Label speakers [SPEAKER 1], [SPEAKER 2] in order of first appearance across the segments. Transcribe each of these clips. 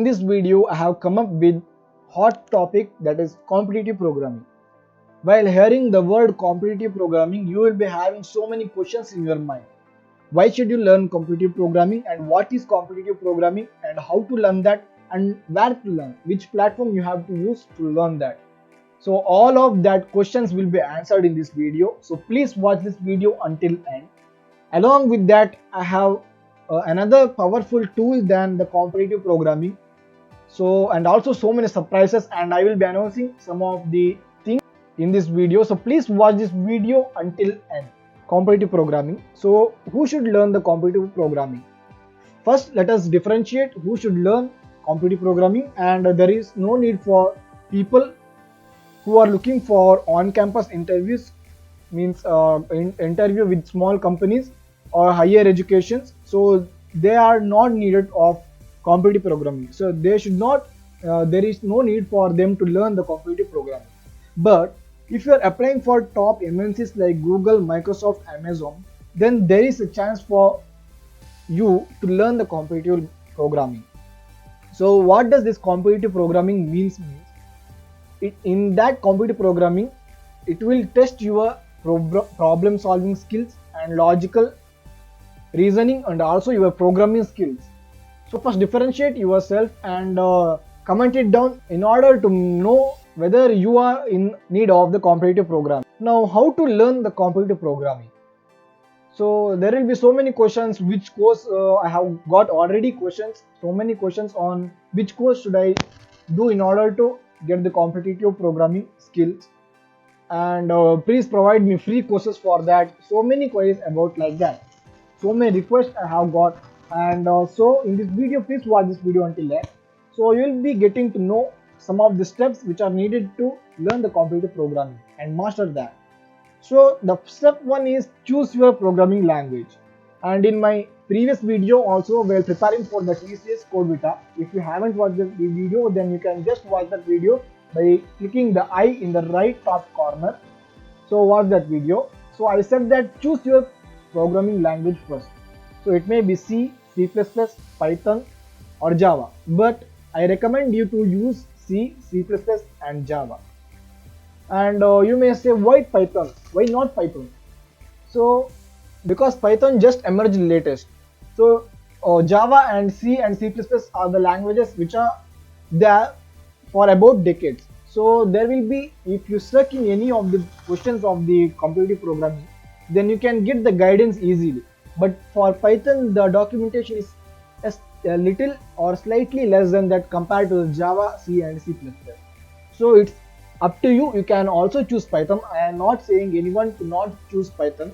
[SPEAKER 1] In this video, I have come up with hot topic, that is competitive programming. While hearing the word competitive programming, you will be having so many questions in your mind. Why should you learn competitive programming, and what is competitive programming, and how to learn that, and where to learn, which platform you have to use to learn that? So all of that questions will be answered in this video. So please watch this video until end. Along with that, I have another powerful tool than the competitive programming. So, and also so many surprises, and I will be announcing some of the things in this video. So please watch this video until end. Competitive programming. So who should learn the competitive programming? First, let us differentiate who should learn competitive programming, and there is no need for people who are looking for on-campus interviews, means interview with small companies or higher educations. So they are not needed of competitive programming. So they should not. There is no need for them to learn the competitive programming. But if you are applying for top MNCs like Google, Microsoft, Amazon, then there is a chance for you to learn the competitive programming. So what does this competitive programming means? In that competitive programming, it will test your problem solving skills and logical reasoning, and also your programming skills. So first differentiate yourself and comment it down in order to know whether you are in need of the competitive program. Now, how to learn the competitive programming? So there will be so many questions, which course I have got already questions, so many questions on which course should I do in order to get the competitive programming skills, and please provide me free courses for that. So many queries about like that, so many requests I have got. And so in this video, please watch this video until end. So you will be getting to know some of the steps which are needed to learn the competitive programming and master that. So the step one is choose your programming language. And in my previous video also, while preparing for the TCS CodeVita, if you haven't watched the video, then you can just watch that video by clicking the I in the right top corner. So watch that video. So I said that choose your programming language first. So it may be C, C++, Python or Java, but I recommend you to use C, C++ and Java. And you may say, why Python? Why not Python? So because Python just emerged latest. So Java and C and C++ are the languages which are there for about decades. So there will be, if you search in any of the questions of the competitive programming, then you can get the guidance easily. But for Python, the documentation is a little or slightly less than that compared to Java, C and C++. So it's up to you. You can also choose Python. I am not saying anyone to not choose Python.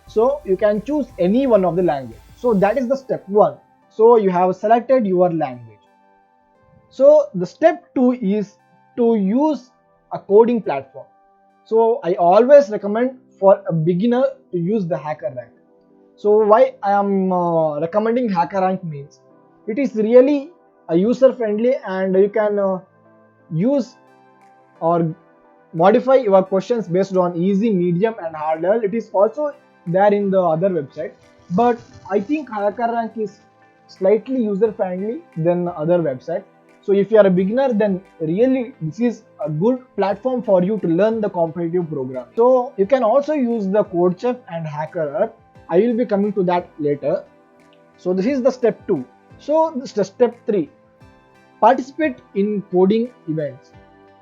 [SPEAKER 1] So you can choose any one of the language. So that is the step one. So you have selected your language. So the step two is to use a coding platform. So I always recommend for a beginner to use the HackerRank. So why I am recommending HackerRank means it is really a user friendly, and you can use or modify your questions based on easy, medium and hard level. It is also there in the other website, but I think HackerRank is slightly user friendly than other website. So if you are a beginner, then really this is a good platform for you to learn the competitive programming. So you can also use the CodeChef and HackerRank. I will be coming to that later. So this is the step 2. So this is the step 3. Participate in coding events.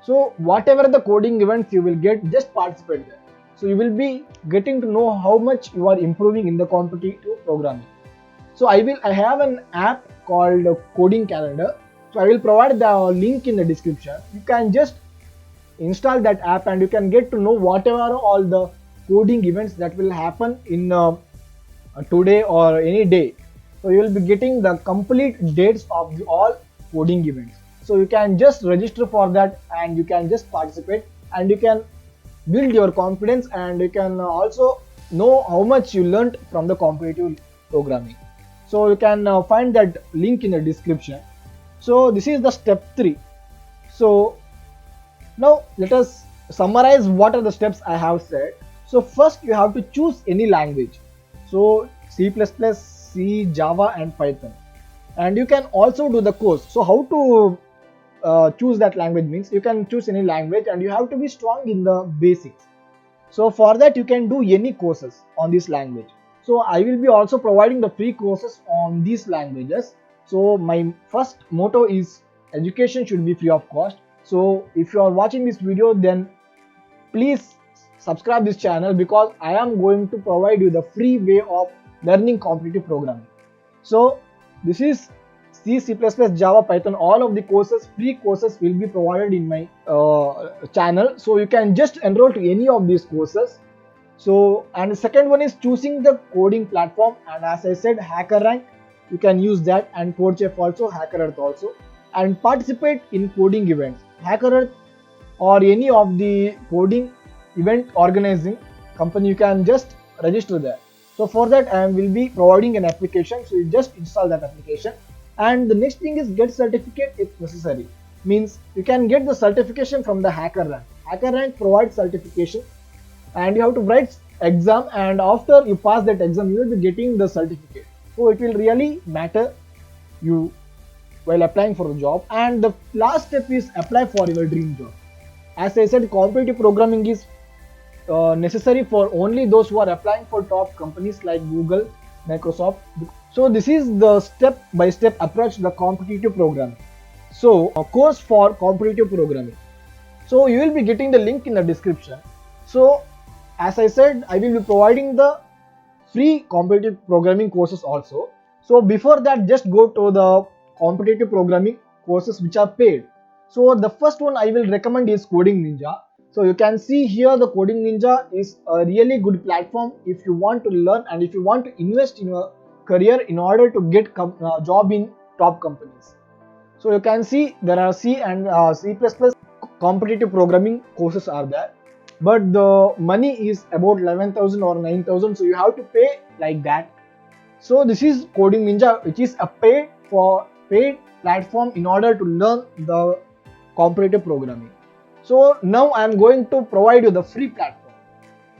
[SPEAKER 1] So whatever the coding events you will get, just participate there. So you will be getting to know how much you are improving in the competitive programming. So I have an app called Coding Calendar. So I will provide the link in the description. You can just install that app and you can get to know whatever all the coding events that will happen in today or any day. So you will be getting the complete dates of all coding events. So you can just register for that and you can just participate, and you can build your confidence, and you can also know how much you learned from the competitive programming. So you can find that link in the description. So this is the step 3. So now let us summarize what are the steps I have said. So first you have to choose any language. So C++, C, Java and Python. and you can also do the course. So how to choose that language means you can choose any language and you have to be strong in the basics. So for that you can do any courses on this language. So I will be also providing the free courses on these languages. So my first motto is education should be free of cost. So if you are watching this video, then please subscribe this channel, because I am going to provide you the free way of learning competitive programming. So this is C, C++, Java, Python. All of the courses, free courses, will be provided in my channel. So you can just enroll to any of these courses. So, and the second one is choosing the coding platform, and as I said, HackerRank, you can use that, and CodeChef also, HackerEarth also, and participate in coding events. HackerEarth or any of the coding event organizing company, you can just register there. So for that I will be providing an application, so you just install that application. And the next thing is get certificate if necessary, means you can get the certification from the HackerRank. HackerRank provides certification, and you have to write exam, and after you pass that exam you will be getting the certificate. So it will really matter you while applying for the job. And the last step is apply for your dream job. As I said, competitive programming is necessary for only those who are applying for top companies like Google, Microsoft. So this is the step-by-step approach to the competitive programming. So a course for competitive programming. So you will be getting the link in the description. So as I said, I will be providing the free competitive programming courses also. So before that, just go to the competitive programming courses which are paid. So the first one I will recommend is Coding Ninja. So you can see here the Coding Ninja is a really good platform if you want to learn and if you want to invest in your career in order to get job in top companies. So you can see there are C and C++ competitive programming courses are there, but the money is about 11,000 or 9,000, so you have to pay like that. So this is Coding Ninja, which is a paid platform in order to learn the competitive programming. So now I am going to provide you the free platform.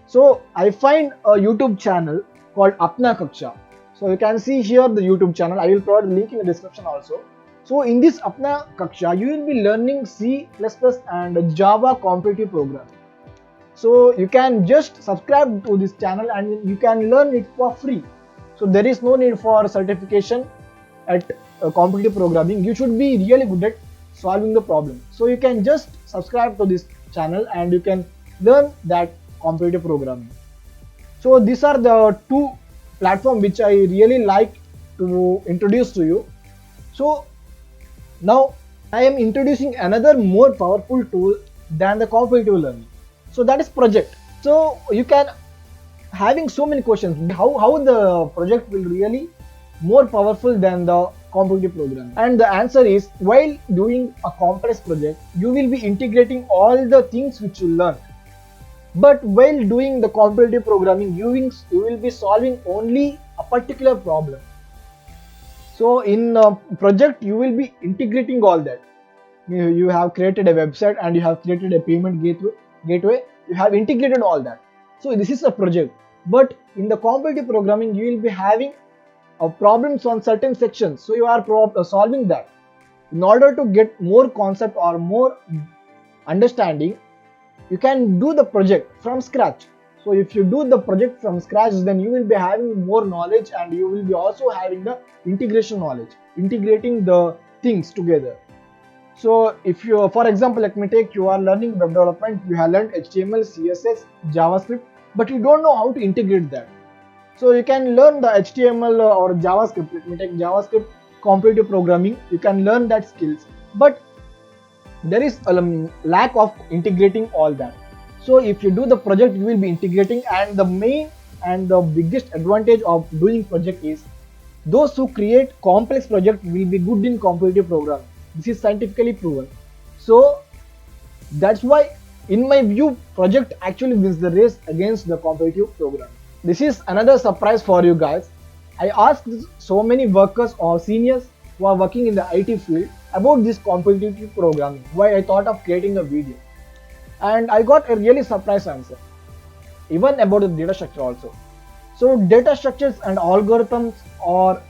[SPEAKER 1] So I find a YouTube channel called Apna Kaksha. So you can see here the YouTube channel. I will provide the link in the description also. So in this Apna Kaksha, you will be learning C++ and Java competitive programming. So you can just subscribe to this channel and you can learn it for free. So there is no need for certification at competitive programming. You should be really good at solving the problem. So you can just subscribe to this channel and you can learn that competitive programming. So these are the two platforms which I really like to introduce to you. So now I am introducing another more powerful tool than the competitive learning. So that is project. So you can having so many questions how the project will really more powerful than the competitive programming. And the answer is, while doing a complex project, you will be integrating all the things which you learn. But while doing the competitive programming, you will be solving only a particular problem. So in a project, you will be integrating all that. You have created a website and you have created a payment gateway. You have integrated all that. So this is a project. But in the competitive programming, you will be having problems on certain sections. So you are solving that. In order to get more concept or more understanding, you can do the project from scratch. So if you do the project from scratch, then you will be having more knowledge and you will be also having the integration knowledge, integrating the things together. So if you, for example, let me take, you are learning web development, you have learned HTML, CSS, JavaScript, but you don't know how to integrate that. So you can learn the HTML or JavaScript. Let me take JavaScript competitive programming. You can learn that skills, but there is a lack of integrating all that. So if you do the project, you will be integrating, and the main and the biggest advantage of doing project is those who create complex project will be good in competitive programming. This is scientifically proven. So that's why, in my view, project actually wins the race against the competitive programming. This is another surprise for you guys. I asked so many workers or seniors who are working in the IT field about this competitive programming, why I thought of creating a video. And I got a really surprise answer, even about the data structure also. So data structures and algorithms are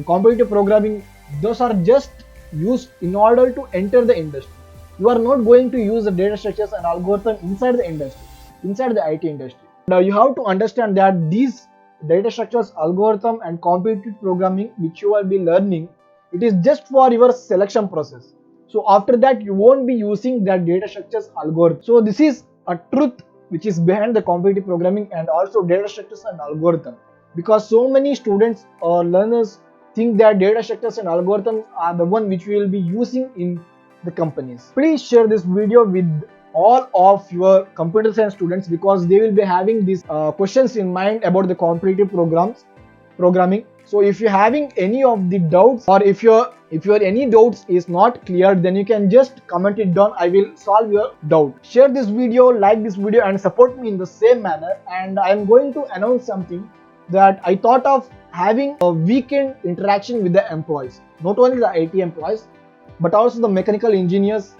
[SPEAKER 1] competitive programming, those are just used in order to enter the industry. You are not going to use the data structures and algorithm inside the industry, inside the IT industry. Now you have to understand that these data structures, algorithm and competitive programming which you will be learning, it is just for your selection process. So after that you won't be using that data structures algorithm. So this is a truth which is behind the competitive programming and also data structures and algorithm, because so many students or learners think that data structures and algorithms are the one which we will be using in the companies. Please share this video with all of your computer science students, because they will be having these questions in mind about the competitive programming. So if you're having any of the doubts, or if your any doubts is not clear, then you can just comment it down. I will solve your doubt. Share this video, like this video and support me in the same manner. And I am going to announce something, that I thought of having a weekend interaction with the employees, not only the IT employees but also the mechanical engineers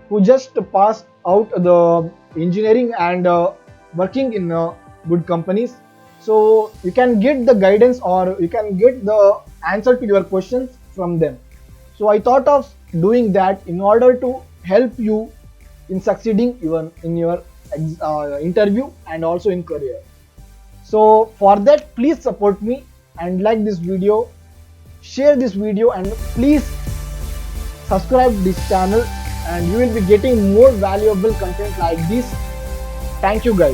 [SPEAKER 1] who just passed out the engineering and working in good companies. So you can get the guidance, or you can get the answer to your questions from them. So I thought of doing that in order to help you in succeeding in your interview and also in career. So for that, please support me and like this video, share this video, and please subscribe this channel, and you will be getting more valuable content like this. Thank you guys.